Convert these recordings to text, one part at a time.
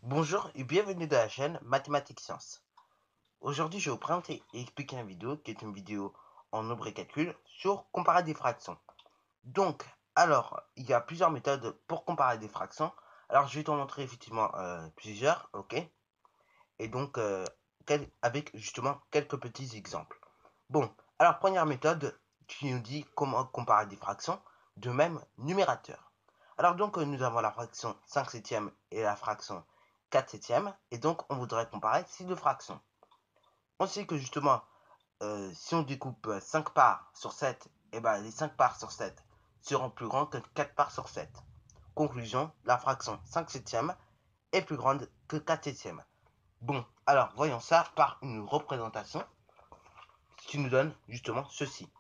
Bonjour et bienvenue dans la chaîne Mathématiques Sciences. Aujourd'hui, je vais vous présenter et expliquer une vidéo qui est une vidéo en nombre et calcul sur comparer des fractions. Donc, il y a plusieurs méthodes pour comparer des fractions. Alors, je vais t'en montrer effectivement plusieurs, ok? Et donc, avec justement quelques petits exemples. Bon, alors première méthode qui nous dit comment comparer des fractions de même numérateur. Alors donc nous avons la fraction 5 septièmes et la fraction 4 septièmes et donc on voudrait comparer ces deux fractions. On sait que justement si on découpe 5 parts sur 7, et ben les 5 parts sur 7 seront plus grands que 4 parts sur 7. Conclusion, la fraction 5 septièmes est plus grande que 4 septièmes. Bon, alors voyons ça par une représentation qui nous donne justement ceci.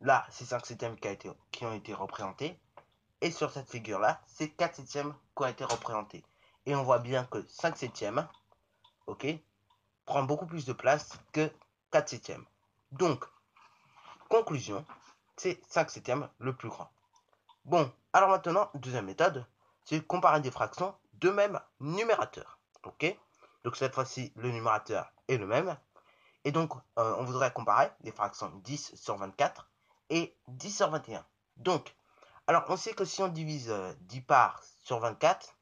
Là, c'est 5 septièmes qui ont été représentés. Et sur cette figure-là, c'est 4 septièmes qui ont été représentés. Et on voit bien que 5 septièmes, ok, prend beaucoup plus de place que 4 septièmes. Donc, conclusion, c'est 5 septièmes le plus grand. Bon, alors maintenant, deuxième méthode, c'est comparer des fractions de même numérateur. Ok, donc cette fois-ci, le numérateur est le même. Et donc, on voudrait comparer des fractions 10 sur 24 et 10 sur 21. Donc, alors on sait que si on divise 10 parts sur 24,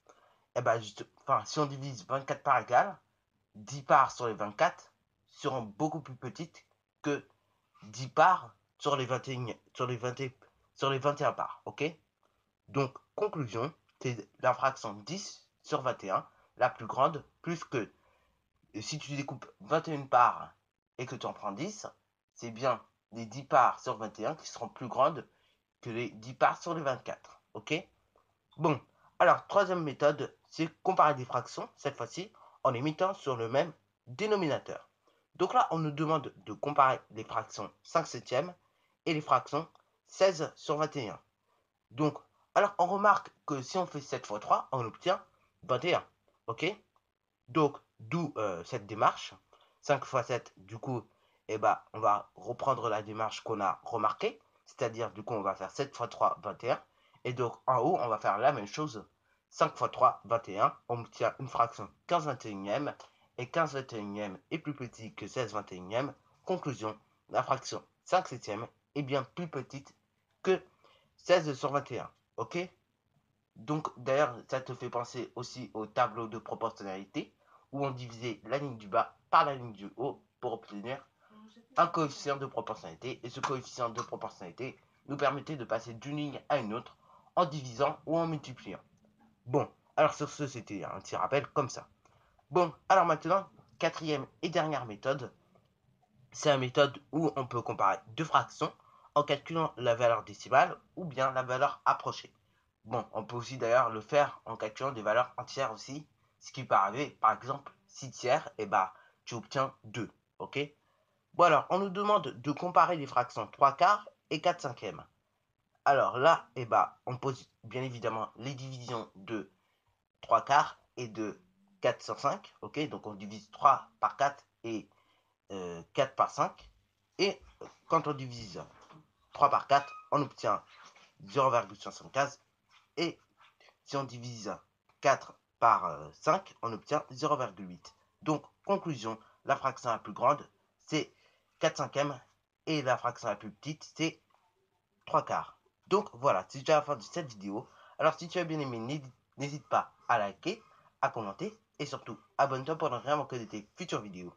eh ben si on divise 24 parts égales, 10 parts sur les 24 seront beaucoup plus petites que 10 parts sur les 21, sur les 21 parts. Ok? Donc, conclusion, c'est la fraction 10 sur 21 la plus grande, plus que si tu découpes 21 parts et que tu en prends 10, c'est bien les 10 parts sur 21 qui seront plus grandes que les 10 parts sur les 24. Ok? Bon, alors, troisième méthode, c'est comparer des fractions, cette fois-ci, en les mettant sur le même dénominateur. Donc là, on nous demande de comparer les fractions 5 septièmes et les fractions 16 sur 21. Donc, alors, on remarque que si on fait 7 fois 3, on obtient 21. Ok? Donc, d'où cette démarche. 5 fois 7, du coup, eh ben, on va reprendre la démarche qu'on a remarquée. C'est-à-dire, du coup, on va faire 7 fois 3, 21. Et donc, en haut, on va faire la même chose. 5 fois 3, 21. On obtient une fraction 15 21e. Et 15 21e est plus petit que 16 21e. Conclusion, la fraction 5 septième est bien plus petite que 16 sur 21. Ok? Donc, d'ailleurs, ça te fait penser aussi au tableau de proportionnalité où on divisait la ligne du bas par la ligne du haut pour obtenir un coefficient de proportionnalité. Et ce coefficient de proportionnalité nous permettait de passer d'une ligne à une autre en divisant ou en multipliant. Bon, alors sur ce, c'était un petit rappel comme ça. Bon, alors maintenant, quatrième et dernière méthode, c'est la méthode où on peut comparer deux fractions en calculant la valeur décimale ou bien la valeur approchée. Bon, on peut aussi d'ailleurs le faire en calculant des valeurs entières aussi, ce qui peut arriver, par exemple, 6 tiers, et bah, tu obtiens 2, ok? Bon alors, on nous demande de comparer les fractions 3 quarts et 4 cinquièmes. Alors là, et bah, on pose bien évidemment les divisions de 3 quarts et de 4 sur 5, ok? Donc on divise 3 par 4 et 4 par 5. Et quand on divise 3 par 4, on obtient 0,75. Et si on divise 4 par 5, on obtient 0,8. Donc, conclusion, la fraction la plus grande, c'est 4 cinquièmes. Et la fraction la plus petite, c'est 3 quarts. Donc, voilà, c'est déjà la fin de cette vidéo. Alors, si tu as bien aimé, n'hésite pas à liker, à commenter. Et surtout, abonne-toi pour ne rien manquer de tes futures vidéos.